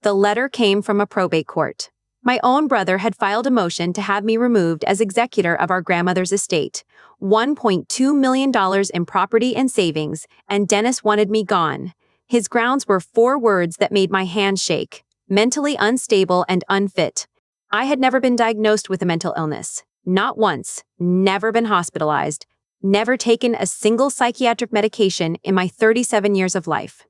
The letter came from a probate court. My own brother had filed a motion to have me removed as executor of our grandmother's estate, $1.2 million in property and savings, and Dennis wanted me gone. His grounds were 4 words that made my hands shake: mentally unstable and unfit. I had never been diagnosed with a mental illness. Not once, never been hospitalized, never taken a single psychiatric medication in my 37 years of life.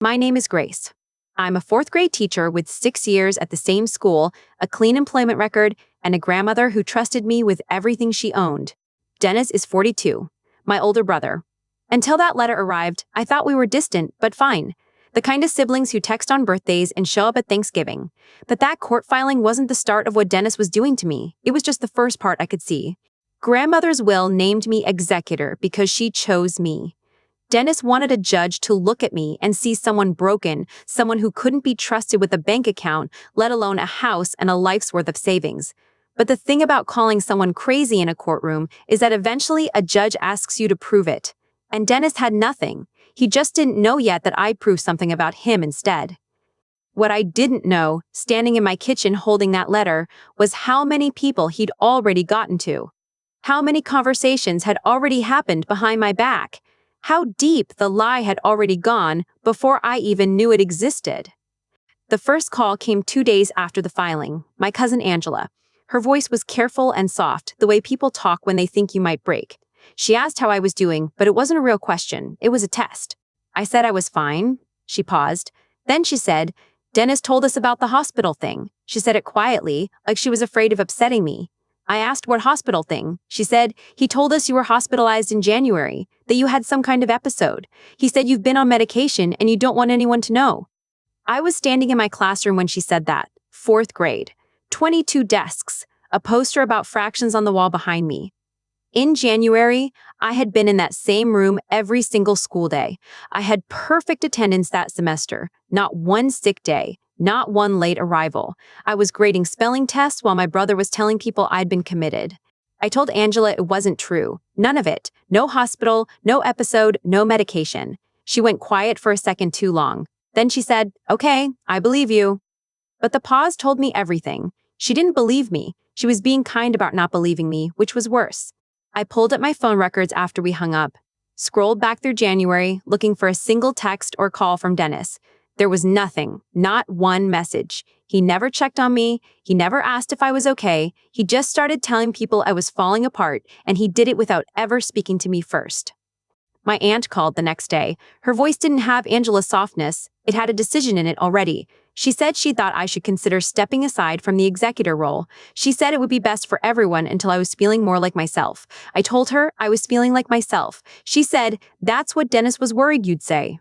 My name is Grace. I'm a 4th grade teacher with 6 years at the same school, a clean employment record, and a grandmother who trusted me with everything she owned. Dennis is 42, my older brother. Until that letter arrived, I thought we were distant, but fine. The kind of siblings who text on birthdays and show up at Thanksgiving. But that court filing wasn't the start of what Dennis was doing to me. It was just the first part I could see. Grandmother's will named me executor because she chose me. Dennis wanted a judge to look at me and see someone broken, someone who couldn't be trusted with a bank account, let alone a house and a life's worth of savings. But the thing about calling someone crazy in a courtroom is that eventually a judge asks you to prove it. And Dennis had nothing. He just didn't know yet that I'd prove something about him instead. What I didn't know, standing in my kitchen holding that letter, was how many people he'd already gotten to. How many conversations had already happened behind my back. How deep the lie had already gone before I even knew it existed. The first call came 2 days after the filing, my cousin Angela. Her voice was careful and soft, the way people talk when they think you might break. She asked how I was doing, but it wasn't a real question, it was a test. I said I was fine. She paused. Then she said, "Dennis told us about the hospital thing." She said it quietly, like she was afraid of upsetting me. I asked what hospital thing. She said, "He told us you were hospitalized in January, that you had some kind of episode. He said you've been on medication and you don't want anyone to know." I was standing in my classroom when she said that, 4th grade. 22 desks, a poster about fractions on the wall behind me. In January, I had been in that same room every single school day. I had perfect attendance that semester, not one sick day. Not one late arrival. I was grading spelling tests while my brother was telling people I'd been committed. I told Angela it wasn't true. None of it. No hospital, no episode, no medication. She went quiet for a second too long. Then she said, "Okay, I believe you." But the pause told me everything. She didn't believe me. She was being kind about not believing me, which was worse. I pulled up my phone records after we hung up, scrolled back through January, looking for a single text or call from Dennis. There was nothing, not one message. He never checked on me. He never asked if I was okay. He just started telling people I was falling apart, and he did it without ever speaking to me first. My aunt called the next day. Her voice didn't have Angela's softness. It had a decision in it already. She said she thought I should consider stepping aside from the executor role. She said it would be best for everyone until I was feeling more like myself. I told her I was feeling like myself. She said, "That's what Dennis was worried you'd say."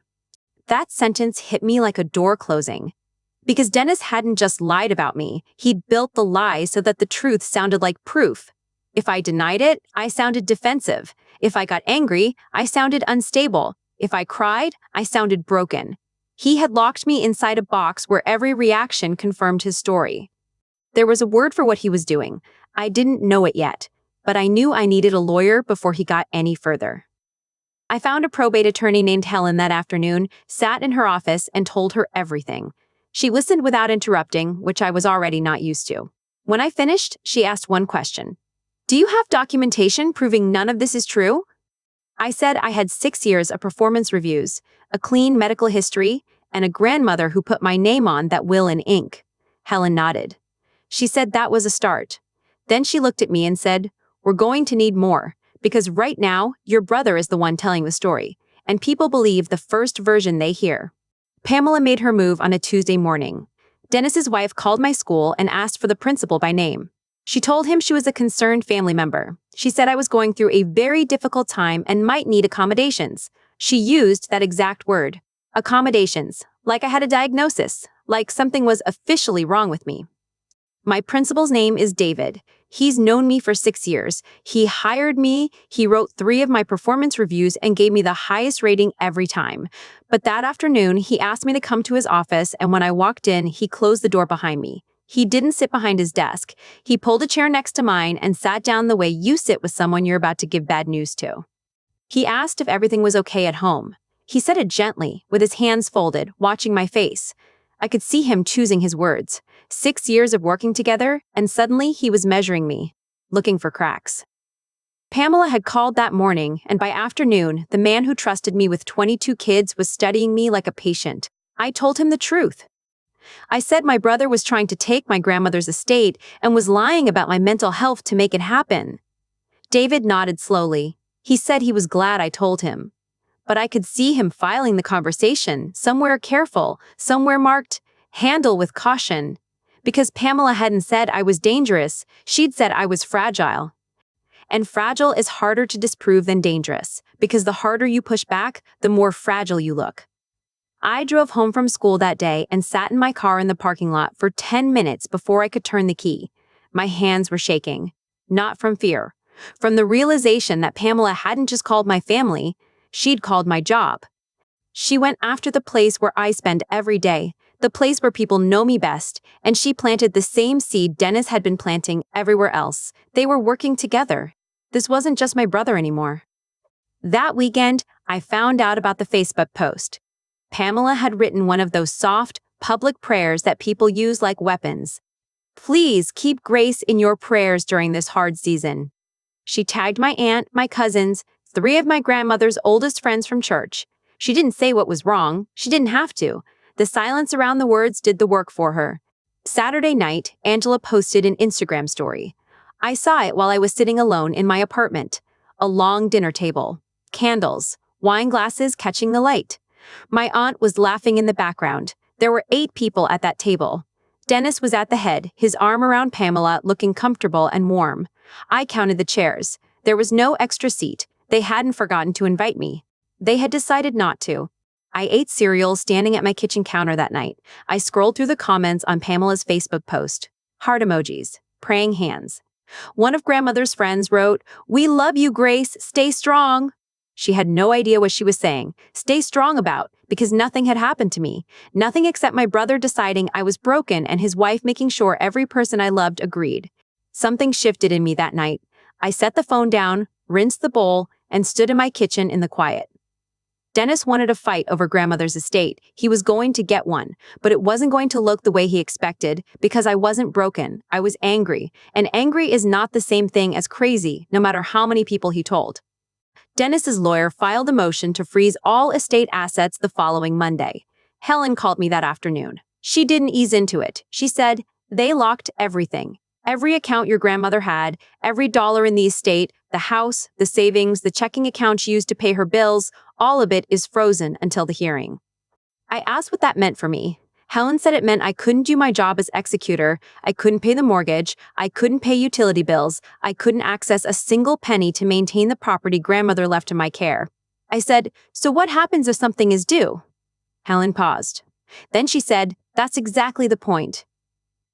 That sentence hit me like a door closing. Because Dennis hadn't just lied about me, he'd built the lie so that the truth sounded like proof. If I denied it, I sounded defensive. If I got angry, I sounded unstable. If I cried, I sounded broken. He had locked me inside a box where every reaction confirmed his story. There was a word for what he was doing. I didn't know it yet, but I knew I needed a lawyer before he got any further. I found a probate attorney named Helen that afternoon, sat in her office, and told her everything. She listened without interrupting, which I was already not used to. When I finished, she asked one question. "Do you have documentation proving none of this is true?" I said I had 6 years of performance reviews, a clean medical history, and a grandmother who put my name on that will in ink. Helen nodded. She said that was a start. Then she looked at me and said, "We're going to need more. Because right now, your brother is the one telling the story, and people believe the first version they hear." Pamela made her move on a Tuesday morning. Dennis's wife called my school and asked for the principal by name. She told him she was a concerned family member. She said I was going through a very difficult time and might need accommodations. She used that exact word. Accommodations. Like I had a diagnosis. Like something was officially wrong with me. My principal's name is David. He's known me for 6 years. He hired me, he wrote 3 of my performance reviews and gave me the highest rating every time. But that afternoon, he asked me to come to his office, and when I walked in, he closed the door behind me. He didn't sit behind his desk. He pulled a chair next to mine and sat down the way you sit with someone you're about to give bad news to. He asked if everything was okay at home. He said it gently, with his hands folded, watching my face. I could see him choosing his words. 6 years of working together, and suddenly he was measuring me, looking for cracks. Pamela had called that morning, and by afternoon, the man who trusted me with 22 kids was studying me like a patient. I told him the truth. I said my brother was trying to take my grandmother's estate and was lying about my mental health to make it happen. David nodded slowly. He said he was glad I told him. But I could see him filing the conversation, somewhere careful, somewhere marked, handle with caution. Because Pamela hadn't said I was dangerous, she'd said I was fragile. And fragile is harder to disprove than dangerous, because the harder you push back, the more fragile you look. I drove home from school that day and sat in my car in the parking lot for 10 minutes before I could turn the key. My hands were shaking. Not from fear. From the realization that Pamela hadn't just called my family, she'd called my job. She went after the place where I spend every day, the place where people know me best, and she planted the same seed Dennis had been planting everywhere else. They were working together. This wasn't just my brother anymore. That weekend, I found out about the Facebook post. Pamela had written one of those soft, public prayers that people use like weapons. Please keep Grace in your prayers during this hard season. She tagged my aunt, my cousins, 3 of my grandmother's oldest friends from church. She didn't say what was wrong. She didn't have to. The silence around the words did the work for her. Saturday night, Angela posted an Instagram story. I saw it while I was sitting alone in my apartment. A long dinner table. Candles. Wine glasses catching the light. My aunt was laughing in the background. There were 8 people at that table. Dennis was at the head, his arm around Pamela, looking comfortable and warm. I counted the chairs. There was no extra seat. They hadn't forgotten to invite me. They had decided not to. I ate cereal standing at my kitchen counter that night. I scrolled through the comments on Pamela's Facebook post. Heart emojis. Praying hands. One of grandmother's friends wrote, "We love you, Grace. Stay strong." She had no idea what she was saying. Stay strong about, because nothing had happened to me. Nothing except my brother deciding I was broken and his wife making sure every person I loved agreed. Something shifted in me that night. I set the phone down, rinsed the bowl, and stood in my kitchen in the quiet. Dennis wanted a fight over grandmother's estate. He was going to get one, but it wasn't going to look the way he expected because I wasn't broken. I was angry, and angry is not the same thing as crazy, no matter how many people he told. Dennis's lawyer filed a motion to freeze all estate assets the following Monday. Helen called me that afternoon. She didn't ease into it. She said, "They locked everything. Every account your grandmother had, every dollar in the estate, the house, the savings, the checking account she used to pay her bills, all of it is frozen until the hearing." I asked what that meant for me. Helen said it meant I couldn't do my job as executor, I couldn't pay the mortgage, I couldn't pay utility bills, I couldn't access a single penny to maintain the property grandmother left in my care. I said, "So what happens if something is due?" Helen paused. Then she said, "That's exactly the point."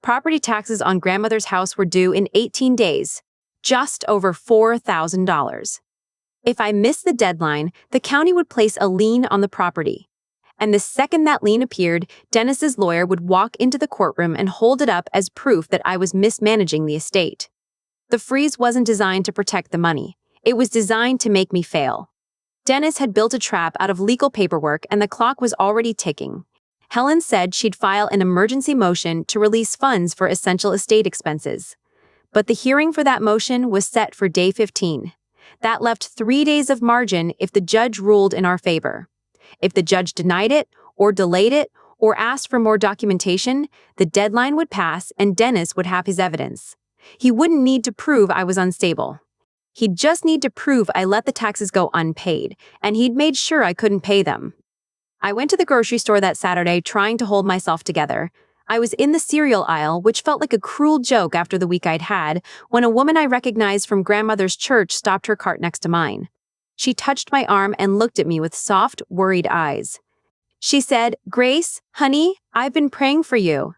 Property taxes on grandmother's house were due in 18 days, just over $4,000. If I missed the deadline, the county would place a lien on the property. And the second that lien appeared, Dennis's lawyer would walk into the courtroom and hold it up as proof that I was mismanaging the estate. The freeze wasn't designed to protect the money. It was designed to make me fail. Dennis had built a trap out of legal paperwork and the clock was already ticking. Helen said she'd file an emergency motion to release funds for essential estate expenses. But the hearing for that motion was set for day 15. That left 3 days of margin if the judge ruled in our favor. If the judge denied it, or delayed it, or asked for more documentation, the deadline would pass and Dennis would have his evidence. He wouldn't need to prove I was unstable. He'd just need to prove I let the taxes go unpaid, and he'd made sure I couldn't pay them. I went to the grocery store that Saturday trying to hold myself together. I was in the cereal aisle, which felt like a cruel joke after the week I'd had, when a woman I recognized from grandmother's church stopped her cart next to mine. She touched my arm and looked at me with soft, worried eyes. She said, "Grace, honey, I've been praying for you.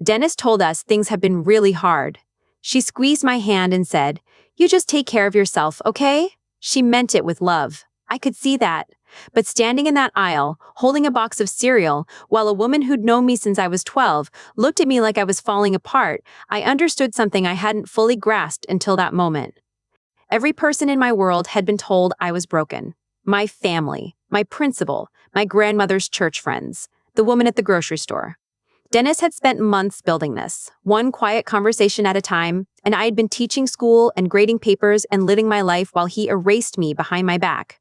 Dennis told us things have been really hard." She squeezed my hand and said, "You just take care of yourself, okay?" She meant it with love. I could see that. But standing in that aisle, holding a box of cereal, while a woman who'd known me since I was 12 looked at me like I was falling apart, I understood something I hadn't fully grasped until that moment. Every person in my world had been told I was broken. My family, my principal, my grandmother's church friends, the woman at the grocery store. Dennis had spent months building this, one quiet conversation at a time, and I had been teaching school and grading papers and living my life while he erased me behind my back.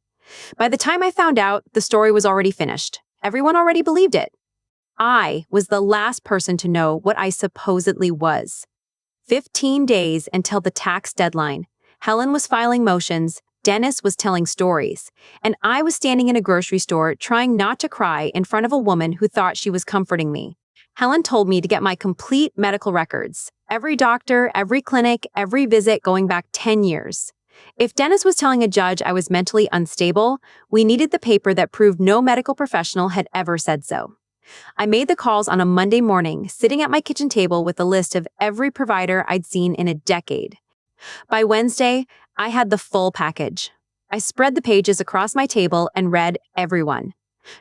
By the time I found out, the story was already finished. Everyone already believed it. I was the last person to know what I supposedly was. 15 days until the tax deadline. Helen was filing motions, Dennis was telling stories, and I was standing in a grocery store trying not to cry in front of a woman who thought she was comforting me. Helen told me to get my complete medical records, every doctor, every clinic, every visit going back 10 years. If Dennis was telling a judge I was mentally unstable, we needed the paper that proved no medical professional had ever said so. I made the calls on a Monday morning, sitting at my kitchen table with a list of every provider I'd seen in a decade. By Wednesday, I had the full package. I spread the pages across my table and read everyone.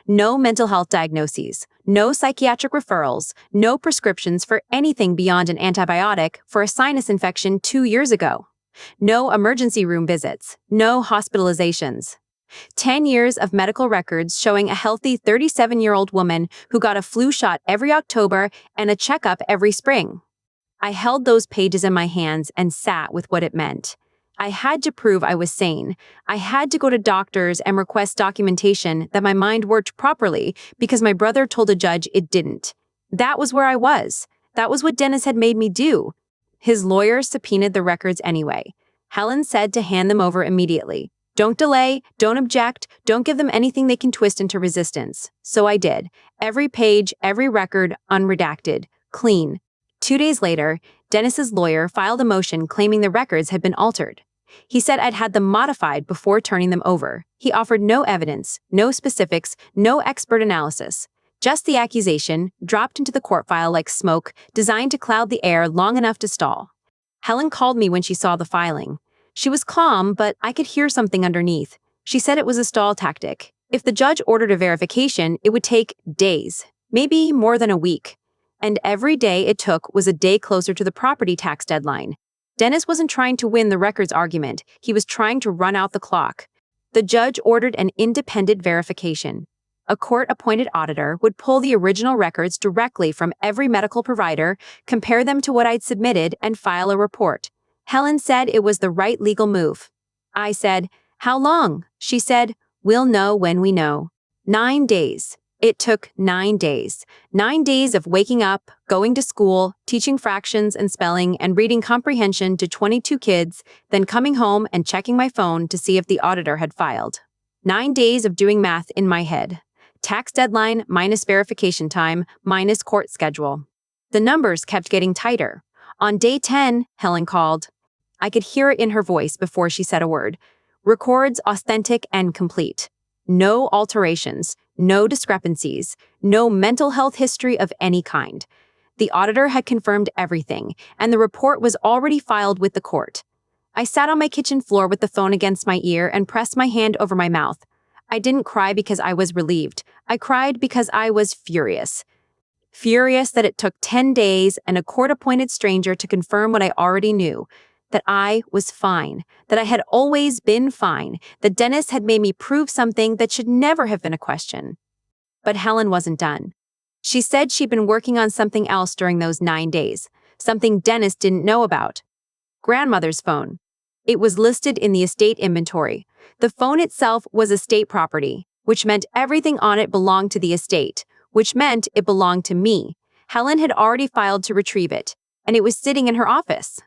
No mental health diagnoses, no psychiatric referrals, no prescriptions for anything beyond an antibiotic for a sinus infection 2 years ago. No emergency room visits, no hospitalizations. 10 years of medical records showing a healthy 37-year-old woman who got a flu shot every October and a checkup every spring. I held those pages in my hands and sat with what it meant. I had to prove I was sane. I had to go to doctors and request documentation that my mind worked properly because my brother told a judge it didn't. That was where I was. That was what Dennis had made me do. His lawyer subpoenaed the records anyway. Helen said to hand them over immediately. Don't delay, don't object, don't give them anything they can twist into resistance. So I did. Every page, every record, unredacted, clean. 2 days later, Dennis's lawyer filed a motion claiming the records had been altered. He said I'd had them modified before turning them over. He offered no evidence, no specifics, no expert analysis. Just the accusation, dropped into the court file like smoke, designed to cloud the air long enough to stall. Helen called me when she saw the filing. She was calm, but I could hear something underneath. She said it was a stall tactic. If the judge ordered a verification, it would take days, maybe more than a week. And every day it took was a day closer to the property tax deadline. Dennis wasn't trying to win the records argument. He was trying to run out the clock. The judge ordered an independent verification. A court-appointed auditor would pull the original records directly from every medical provider, compare them to what I'd submitted, and file a report. Helen said it was the right legal move. I said, "How long?" She said, "We'll know when we know." 9 days. It took 9 days. 9 days of waking up, going to school, teaching fractions and spelling, and reading comprehension to 22 kids, then coming home and checking my phone to see if the auditor had filed. 9 days of doing math in my head. Tax deadline minus verification time minus court schedule. The numbers kept getting tighter. On day 10, Helen called. I could hear it in her voice before she said a word. Records authentic and complete. No alterations, no discrepancies, no mental health history of any kind. The auditor had confirmed everything, and the report was already filed with the court. I sat on my kitchen floor with the phone against my ear and pressed my hand over my mouth. I didn't cry because I was relieved. I cried because I was furious. Furious that it took 10 days and a court-appointed stranger to confirm what I already knew. That I was fine, that I had always been fine, that Dennis had made me prove something that should never have been a question. But Helen wasn't done. She said she'd been working on something else during those 9 days, something Dennis didn't know about. Grandmother's phone. It was listed in the estate inventory. The phone itself was estate property, which meant everything on it belonged to the estate, which meant it belonged to me. Helen had already filed to retrieve it, and it was sitting in her office.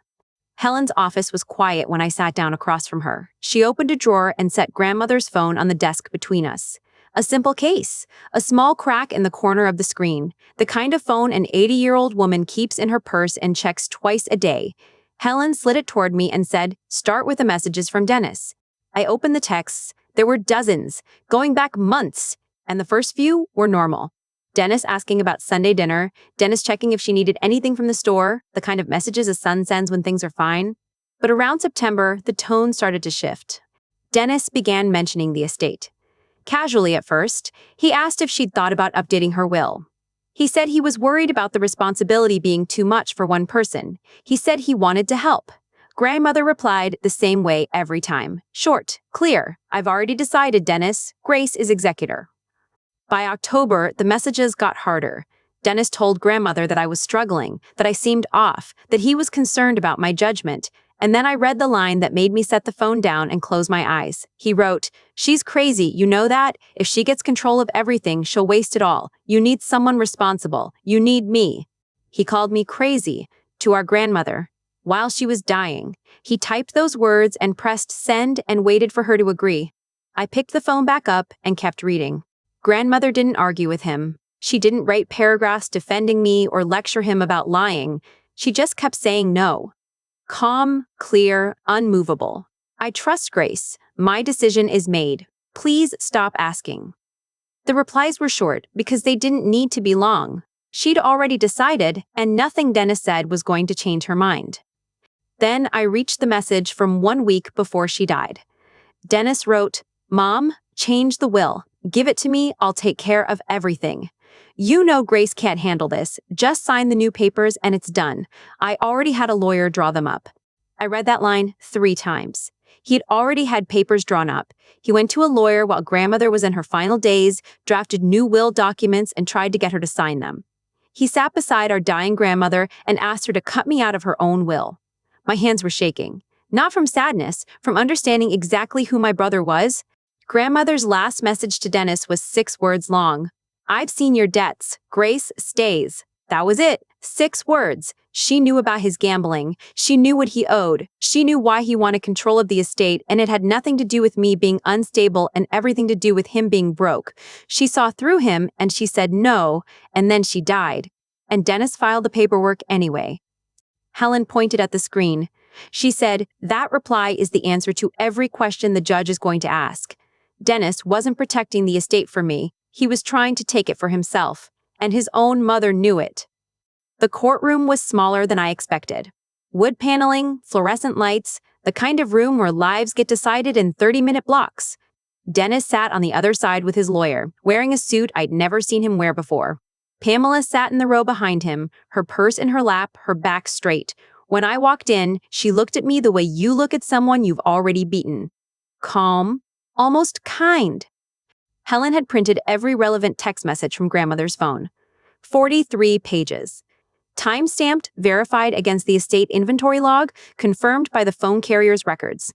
Helen's office was quiet when I sat down across from her. She opened a drawer and set grandmother's phone on the desk between us. A simple case, a small crack in the corner of the screen, the kind of phone an 80-year-old woman keeps in her purse and checks twice a day. Helen slid it toward me and said, "Start with the messages from Dennis." I opened the texts. There were dozens, going back months, and the first few were normal. Dennis asking about Sunday dinner, Dennis checking if she needed anything from the store, the kind of messages a son sends when things are fine. But around September, the tone started to shift. Dennis began mentioning the estate. Casually at first, he asked if she'd thought about updating her will. He said he was worried about the responsibility being too much for one person. He said he wanted to help. Grandmother replied the same way every time. Short, clear. "I've already decided, Dennis. Grace is executor." By October, the messages got harder. Dennis told grandmother that I was struggling, that I seemed off, that he was concerned about my judgment. And then I read the line that made me set the phone down and close my eyes. He wrote, "She's crazy, you know that? If she gets control of everything, she'll waste it all. You need someone responsible. You need me." He called me crazy to our grandmother while she was dying. He typed those words and pressed send and waited for her to agree. I picked the phone back up and kept reading. Grandmother didn't argue with him. She didn't write paragraphs defending me or lecture him about lying. She just kept saying no. Calm, clear, unmovable. "I trust Grace. My decision is made. Please stop asking." The replies were short because they didn't need to be long. She'd already decided, and nothing Dennis said was going to change her mind. Then I reached the message from 1 week before she died. Dennis wrote, "Mom, change the will. Give it to me, I'll take care of everything. You know Grace can't handle this. Just sign the new papers and it's done. I already had a lawyer draw them up." I read that line 3 times. He had already had papers drawn up. He went to a lawyer while grandmother was in her final days, drafted new will documents, and tried to get her to sign them. He sat beside our dying grandmother and asked her to cut me out of her own will. My hands were shaking. Not from sadness, from understanding exactly who my brother was. Grandmother's last message to Dennis was 6 words long. "I've seen your debts. Grace stays." That was it. 6 words. She knew about his gambling. She knew what he owed. She knew why he wanted control of the estate, and it had nothing to do with me being unstable and everything to do with him being broke. She saw through him, and she said no, and then she died. And Dennis filed the paperwork anyway. Helen pointed at the screen. She said, "That reply is the answer to every question the judge is going to ask." Dennis wasn't protecting the estate for me. He was trying to take it for himself, and his own mother knew it. The courtroom was smaller than I expected. Wood paneling, fluorescent lights, the kind of room where lives get decided in 30-minute blocks. Dennis sat on the other side with his lawyer, wearing a suit I'd never seen him wear before. Pamela sat in the row behind him, her purse in her lap, her back straight. When I walked in, she looked at me the way you look at someone you've already beaten. Calm, almost kind. Helen had printed every relevant text message from grandmother's phone. 43 pages. Time-stamped, verified against the estate inventory log, confirmed by the phone carrier's records.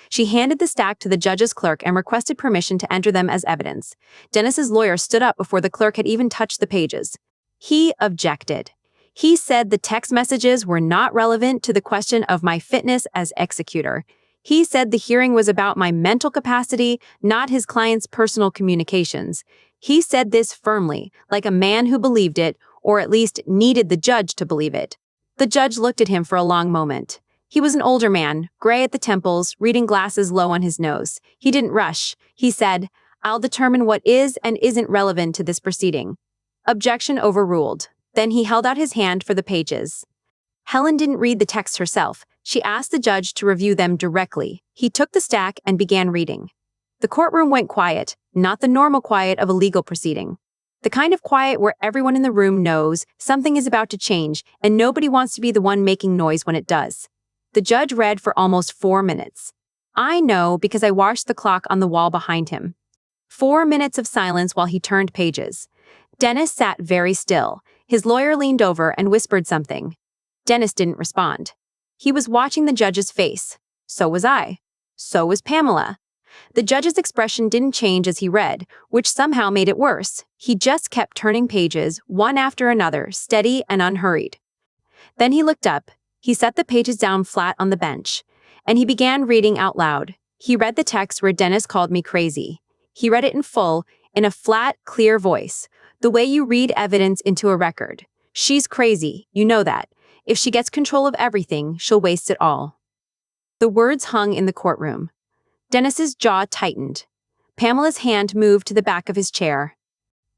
She handed the stack to the judge's clerk and requested permission to enter them as evidence. Dennis's lawyer stood up before the clerk had even touched the pages. He objected. He said the text messages were not relevant to the question of my fitness as executor. He said the hearing was about my mental capacity, not his client's personal communications. He said this firmly, like a man who believed it, or at least needed the judge to believe it. The judge looked at him for a long moment. He was an older man, gray at the temples, reading glasses low on his nose. He didn't rush. He said, "I'll determine what is and isn't relevant to this proceeding." Objection overruled. Then he held out his hand for the pages. Helen didn't read the text herself. She asked the judge to review them directly. He took the stack and began reading. The courtroom went quiet, not the normal quiet of a legal proceeding. The kind of quiet where everyone in the room knows something is about to change and nobody wants to be the one making noise when it does. The judge read for almost 4 minutes. I know because I watched the clock on the wall behind him. 4 minutes of silence while he turned pages. Dennis sat very still. His lawyer leaned over and whispered something. Dennis didn't respond. He was watching the judge's face. So was I. So was Pamela. The judge's expression didn't change as he read, which somehow made it worse. He just kept turning pages, one after another, steady and unhurried. Then he looked up. He set the pages down flat on the bench, and he began reading out loud. He read the text where Dennis called me crazy. He read it in full, in a flat, clear voice, the way you read evidence into a record. "She's crazy, you know that. If she gets control of everything, she'll waste it all." The words hung in the courtroom. Dennis's jaw tightened. Pamela's hand moved to the back of his chair.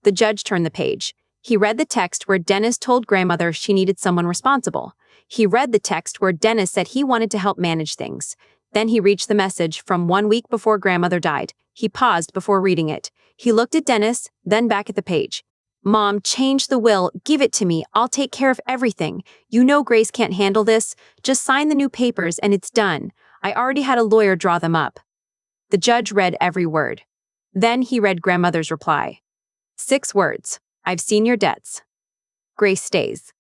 The judge turned the page. He read the text where Dennis told grandmother she needed someone responsible. He read the text where Dennis said he wanted to help manage things. Then he reached the message from 1 week before grandmother died. He paused before reading it. He looked at Dennis, then back at the page. "Mom, change the will. Give it to me. I'll take care of everything. You know Grace can't handle this. Just sign the new papers and it's done. I already had a lawyer draw them up." The judge read every word. Then he read grandmother's reply. 6 words. "I've seen your debts." Grace stays.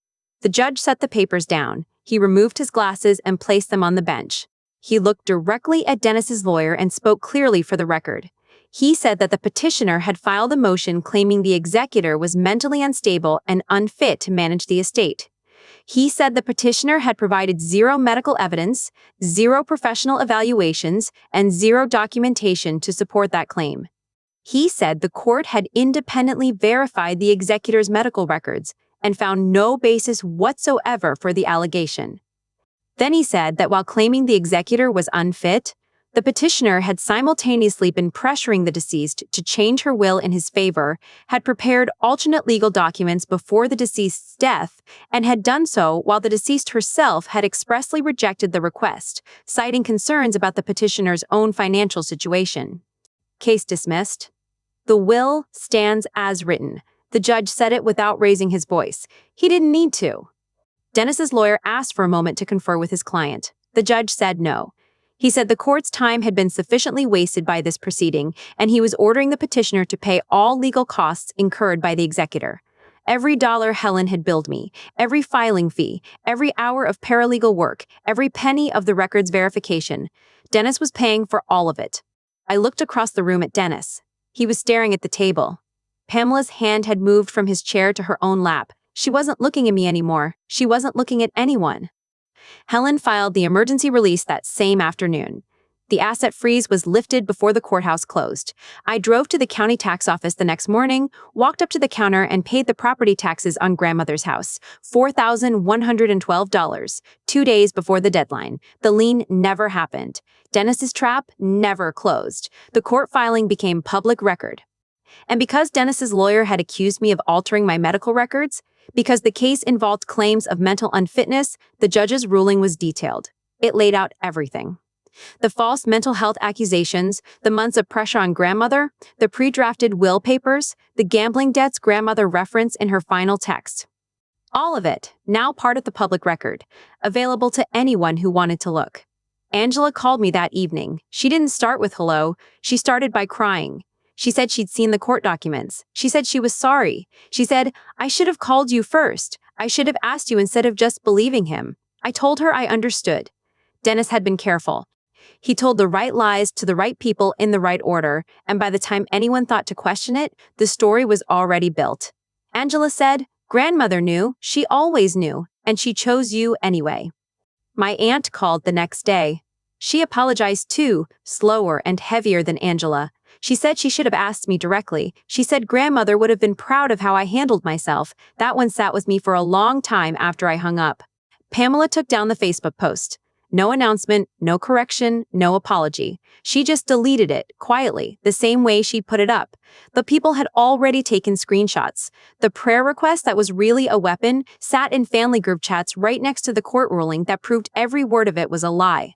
The judge set the papers down. He removed his glasses and placed them on the bench. He looked directly at Dennis's lawyer and spoke clearly for the record. He said that the petitioner had filed a motion claiming the executor was mentally unstable and unfit to manage the estate. He said the petitioner had provided zero medical evidence, zero professional evaluations, and zero documentation to support that claim. He said the court had independently verified the executor's medical records and found no basis whatsoever for the allegation. Then he said that while claiming the executor was unfit, the petitioner had simultaneously been pressuring the deceased to change her will in his favor, had prepared alternate legal documents before the deceased's death, and had done so while the deceased herself had expressly rejected the request, citing concerns about the petitioner's own financial situation. Case dismissed. The will stands as written. The judge said it without raising his voice. He didn't need to. Dennis's lawyer asked for a moment to confer with his client. The judge said no. He said the court's time had been sufficiently wasted by this proceeding, and he was ordering the petitioner to pay all legal costs incurred by the executor. Every dollar Helen had billed me, every filing fee, every hour of paralegal work, every penny of the record's verification. Dennis was paying for all of it. I looked across the room at Dennis. He was staring at the table. Pamela's hand had moved from his chair to her own lap. She wasn't looking at me anymore. She wasn't looking at anyone. Helen filed the emergency release that same afternoon. The asset freeze was lifted before the courthouse closed. I drove to the county tax office the next morning, walked up to the counter and paid the property taxes on grandmother's house, $4,112, 2 days before the deadline. The lien never happened. Dennis's trap never closed. The court filing became public record. And because Dennis's lawyer had accused me of altering my medical records, because the case involved claims of mental unfitness, the judge's ruling was detailed. It laid out everything. The false mental health accusations, the months of pressure on grandmother, the pre-drafted will papers, the gambling debts grandmother referenced in her final text. All of it, now part of the public record, available to anyone who wanted to look. Angela called me that evening. She didn't start with hello. She started by crying. She said she'd seen the court documents. She said she was sorry. She said, "I should have called you first. I should have asked you instead of just believing him." I told her I understood. Dennis had been careful. He told the right lies to the right people in the right order, and by the time anyone thought to question it, the story was already built. Angela said, "Grandmother knew. She always knew, and she chose you anyway." My aunt called the next day. She apologized too, slower and heavier than Angela. She said she should have asked me directly. She said grandmother would have been proud of how I handled myself. That one sat with me for a long time after I hung up. Pamela took down the Facebook post. No announcement, no correction, no apology. She just deleted it, quietly, the same way she put it up. But people had already taken screenshots. The prayer request that was really a weapon sat in family group chats right next to the court ruling that proved every word of it was a lie.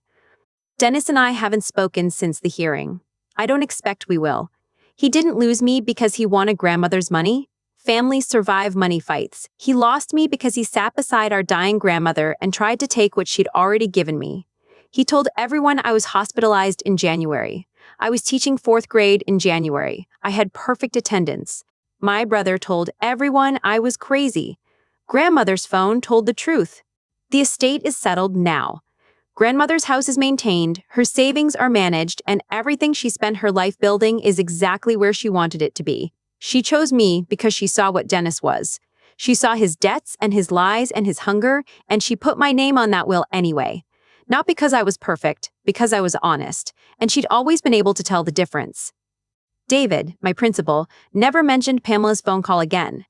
Dennis and I haven't spoken since the hearing. I don't expect we will. He didn't lose me because he wanted grandmother's money. Families survive money fights. He lost me because he sat beside our dying grandmother and tried to take what she'd already given me. He told everyone I was hospitalized in January. I was teaching 4th grade in January. I had perfect attendance. My brother told everyone I was crazy. Grandmother's phone told the truth. The estate is settled now. Grandmother's house is maintained, her savings are managed, and everything she spent her life building is exactly where she wanted it to be. She chose me because she saw what Dennis was. She saw his debts and his lies and his hunger, and she put my name on that will anyway. Not because I was perfect, because I was honest, and she'd always been able to tell the difference. David, my principal, never mentioned Pamela's phone call again.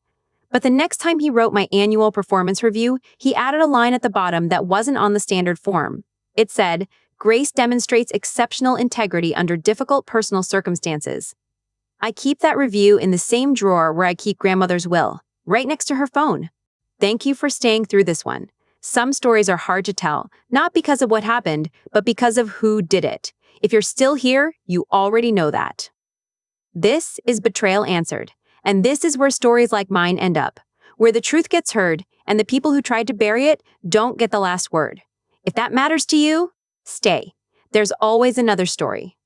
But the next time he wrote my annual performance review, he added a line at the bottom that wasn't on the standard form. It said, "Grace demonstrates exceptional integrity under difficult personal circumstances." I keep that review in the same drawer where I keep grandmother's will, right next to her phone. Thank you for staying through this one. Some stories are hard to tell, not because of what happened, but because of who did it. If you're still here, you already know that. This is Betrayal Answered, and this is where stories like mine end up, where the truth gets heard, and the people who tried to bury it don't get the last word. If that matters to you, stay. There's always another story.